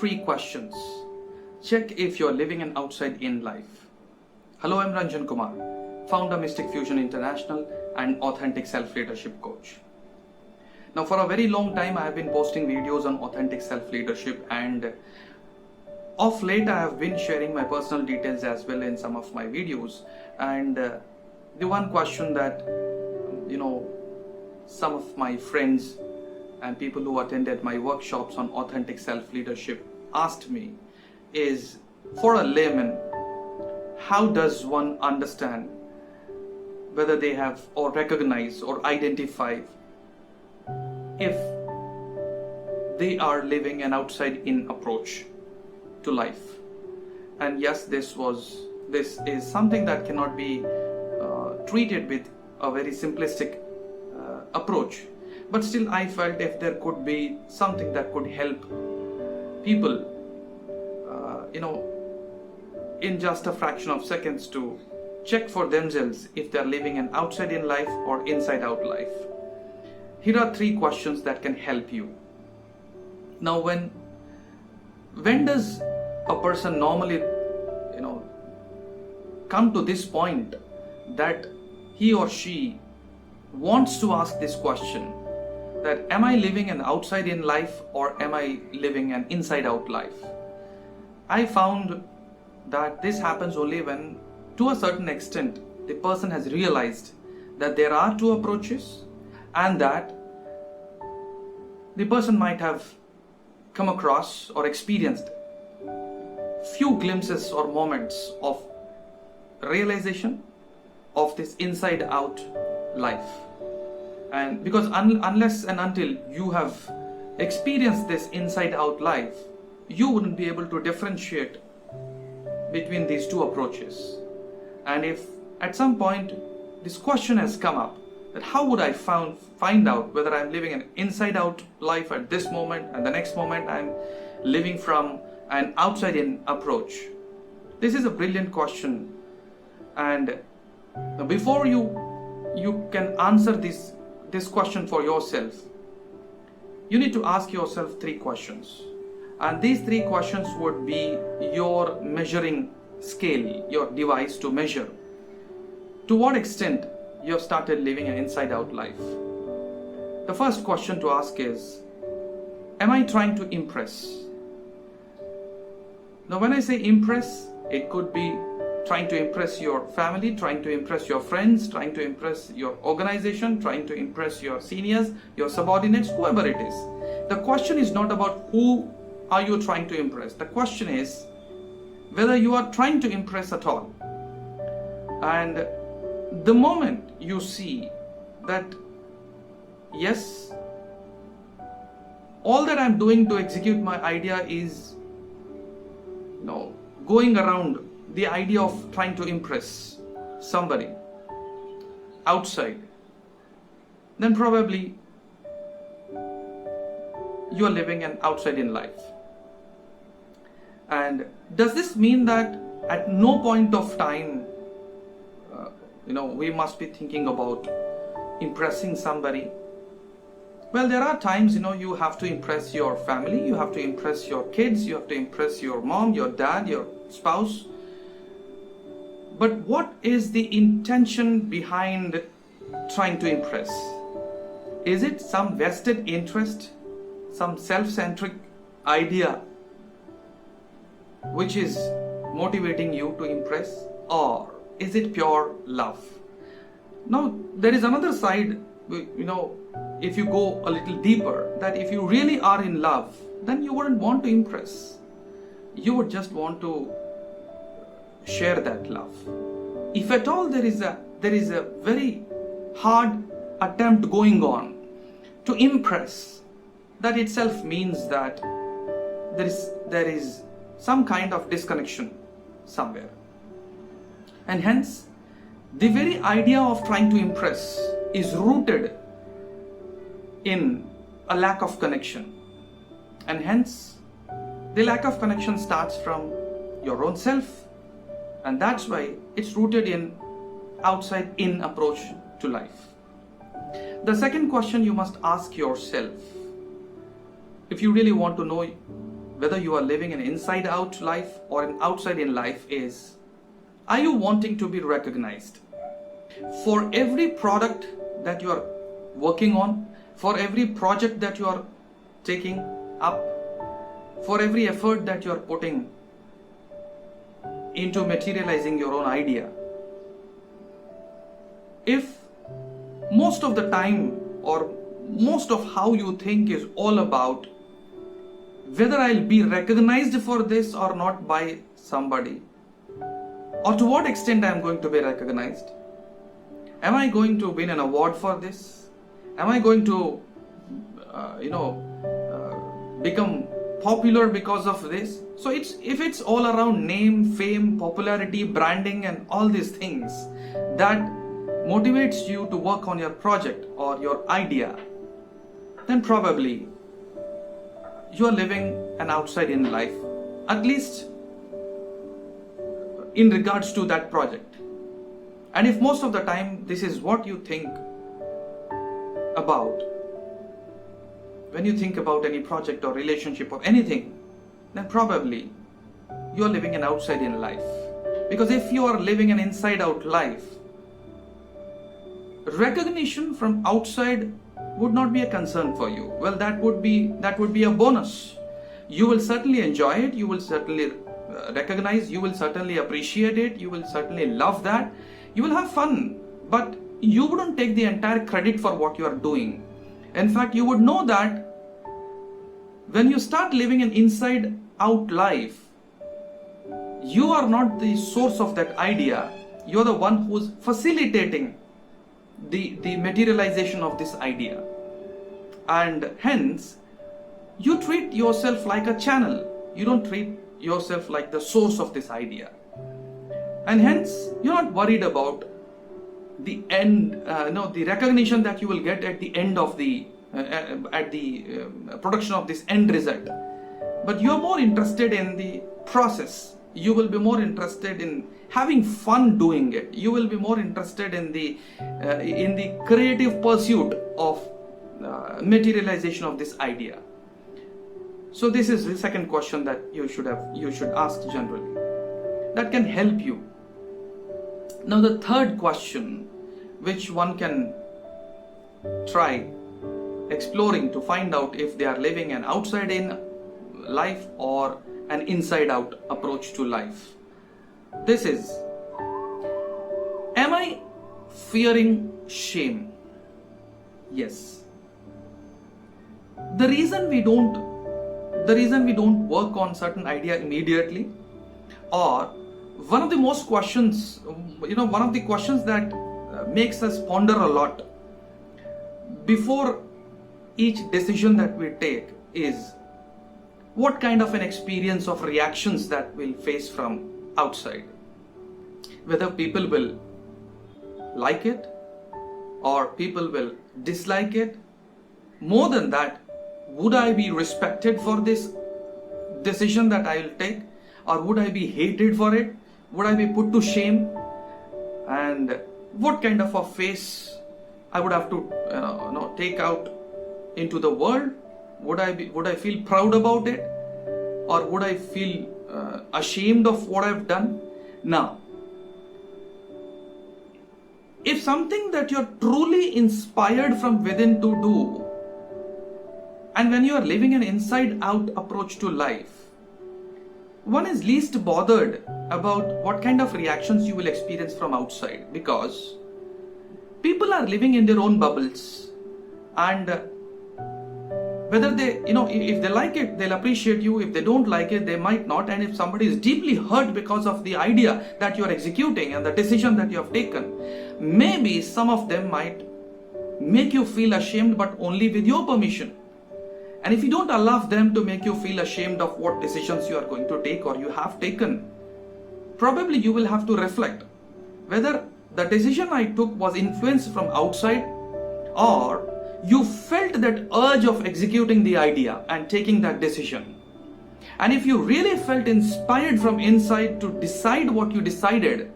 3 questions. Check if you're living an outside-in life. Hello, I'm Ranjan Kumar, founder Mystic Fusion International and authentic self-leadership coach. Now, for a very long time, I have been posting videos on authentic self-leadership, and of late, I have been sharing my personal details as well in some of my videos. And the one question that, some of my friends and people who attended my workshops on authentic self-leadership asked me is, for a layman, how does one understand whether they have or recognize or identify if they are living an outside-in approach to life? And yes, this is something that cannot be treated with a very simplistic approach. But still, I felt if there could be something that could help people, in just a fraction of seconds to check for themselves if they're living an outside-in life or inside-out life. Here are 3 questions that can help you. Now, when does a person normally, come to this point that he or she wants to ask this question, that am I living an outside-in life or am I living an inside-out life? I found that this happens only when, to a certain extent, the person has realized that there are 2 approaches and that the person might have come across or experienced few glimpses or moments of realization of this inside-out life. And because unless and until you have experienced this inside-out life, you wouldn't be able to differentiate between these 2 approaches. And if at some point this question has come up, that how would I find out whether I'm living an inside-out life at this moment and the next moment I'm living from an outside-in approach? This is a brilliant question. And before you can answer this question for yourself, you need to ask yourself 3 questions. And these 3 questions would be your measuring scale, your device to measure to what extent you have started living an inside-out life. The first question to ask is, am I trying to impress? Now, when I say impress, it could be trying to impress your family, trying to impress your friends, trying to impress your organization, trying to impress your seniors, your subordinates, whoever it is. The question is not about who are you trying to impress. The question is whether you are trying to impress at all. And the moment you see that, yes, all that I'm doing to execute my idea is, going around the idea of trying to impress somebody outside, then probably you are living an outside-in life. And does this mean that at no point of time, we must be thinking about impressing somebody? Well, there are times, you have to impress your family, you have to impress your kids, you have to impress your mom, your dad, your spouse. But what is the intention behind trying to impress? Is it some vested interest, some self-centric idea which is motivating you to impress, or is it pure love? Now, there is another side, if you go a little deeper, that if you really are in love, then you wouldn't want to impress. You would just want to share that love. If at all there is a very hard attempt going on to impress, that itself means that there is some kind of disconnection somewhere. And hence, the very idea of trying to impress is rooted in a lack of connection. And hence, the lack of connection starts from your own self. And that's why it's rooted in outside-in approach to life. The second question you must ask yourself, if you really want to know whether you are living an inside out life or an outside in life is, are you wanting to be recognized? For every product that you are working on, for every project that you are taking up, for every effort that you are putting into materializing your own idea, if most of the time or most of how you think is all about whether I'll be recognized for this or not by somebody, or to what extent I am going to be recognized. Am I going to win an award for this? Am I going to, become popular because of this? So if it's all around name, fame, popularity, branding and all these things that motivates you to work on your project or your idea, then probably you are living an outside in life, at least in regards to that project. And if most of the time this is what you think about when you think about any project or relationship or anything, then probably you are living an outside in life. Because if you are living an inside out life, recognition from outside would not be a concern for you. Well, that would be a bonus. You will certainly enjoy it, you will certainly recognize, you will certainly appreciate it, you will certainly love that, you will have fun, but you wouldn't take the entire credit for what you are doing. In fact, you would know that when you start living an inside out life, you are not the source of that idea, you are the one who's facilitating the materialization of this idea. And hence, you treat yourself like a channel. You don't treat yourself like the source of this idea. And hence, you're not worried about the end, the recognition that you will get at the end of the production of this end result. But you're more interested in the process. You will be more interested in having fun doing it. You will be more interested in the creative pursuit of materialization of this idea. So this is the second question that you should ask generally. That can help you. Now the third question, which one can try exploring to find out if they are living an outside in life or an inside out approach to life. This is, am I fearing shame? Yes. The reason we don't work on certain idea immediately, or one of the questions that makes us ponder a lot before each decision that we take is, what kind of an experience of reactions that we'll face from outside? Whether people will like it or people will dislike it. More than that, would I be respected for this decision that I will take, or would I be hated for it? Would I be put to shame? And what kind of a face I would have to take out into the world? Would I feel proud about it, or would I feel ashamed of what I've done? Now, if something that you're truly inspired from within to do, and when you are living an inside out approach to life, one is least bothered about what kind of reactions you will experience from outside, because people are living in their own bubbles, and whether they, if they like it, they'll appreciate you. If they don't like it, they might not. And if somebody is deeply hurt because of the idea that you are executing and the decision that you have taken, maybe some of them might make you feel ashamed, but only with your permission. And if you don't allow them to make you feel ashamed of what decisions you are going to take or you have taken, probably you will have to reflect whether the decision I took was influenced from outside, or you felt that urge of executing the idea and taking that decision. And if you really felt inspired from inside to decide what you decided,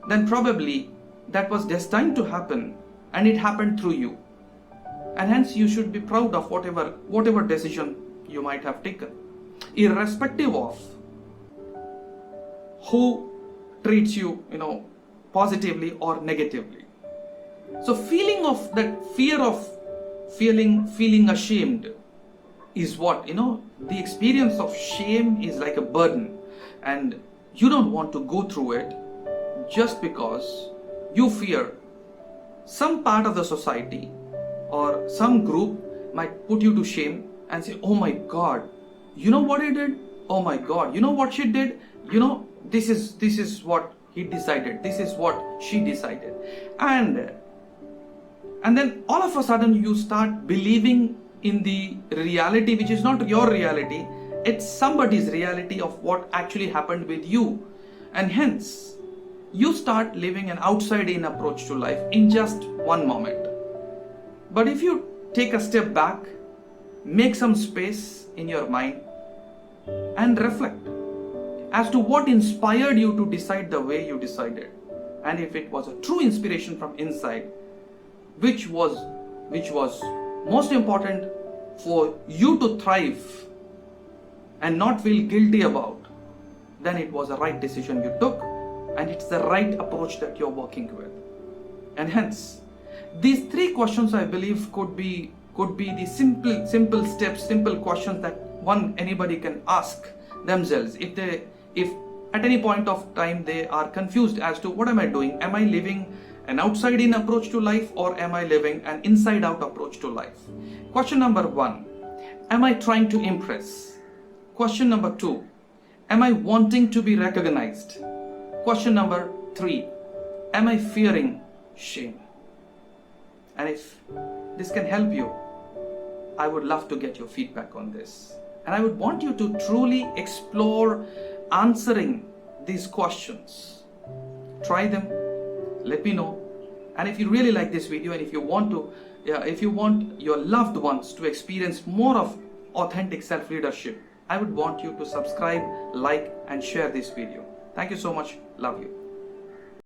then probably that was destined to happen, and it happened through you. And hence you should be proud of whatever decision you might have taken. irrespective of who treats you, positively or negatively. So feeling of that fear of feeling ashamed is what, the experience of shame is like a burden, and you don't want to go through it just because you fear some part of the society or some group might put you to shame and say, oh my God, you know what he did? Oh my God, you know what she did? This is what he decided. This is what she decided. And then all of a sudden you start believing in the reality which is not your reality. It's somebody's reality of what actually happened with you. And hence, you start living an outside-in approach to life in just one moment. But if you take a step back, make some space in your mind and reflect as to what inspired you to decide the way you decided, and if it was a true inspiration from inside, which was most important for you to thrive and not feel guilty about, then it was the right decision you took, and it's the right approach that you're working with. And hence, these 3 questions, I believe, could be the simple steps, simple questions that anybody can ask themselves if at any point of time they are confused as to what am I doing? Am I living an outside-in approach to life, or am I living an inside-out approach to life? Question number 1, am I trying to impress? Question number 2, am I wanting to be recognized? Question number 3, am I fearing shame? And if this can help you, I would love to get your feedback on this. And I would want you to truly explore answering these questions. Try them, let me know. And if you really like this video, and if you want your loved ones to experience more of authentic self-leadership, I would want you to subscribe, like, and share this video. Thank you so much. Love you.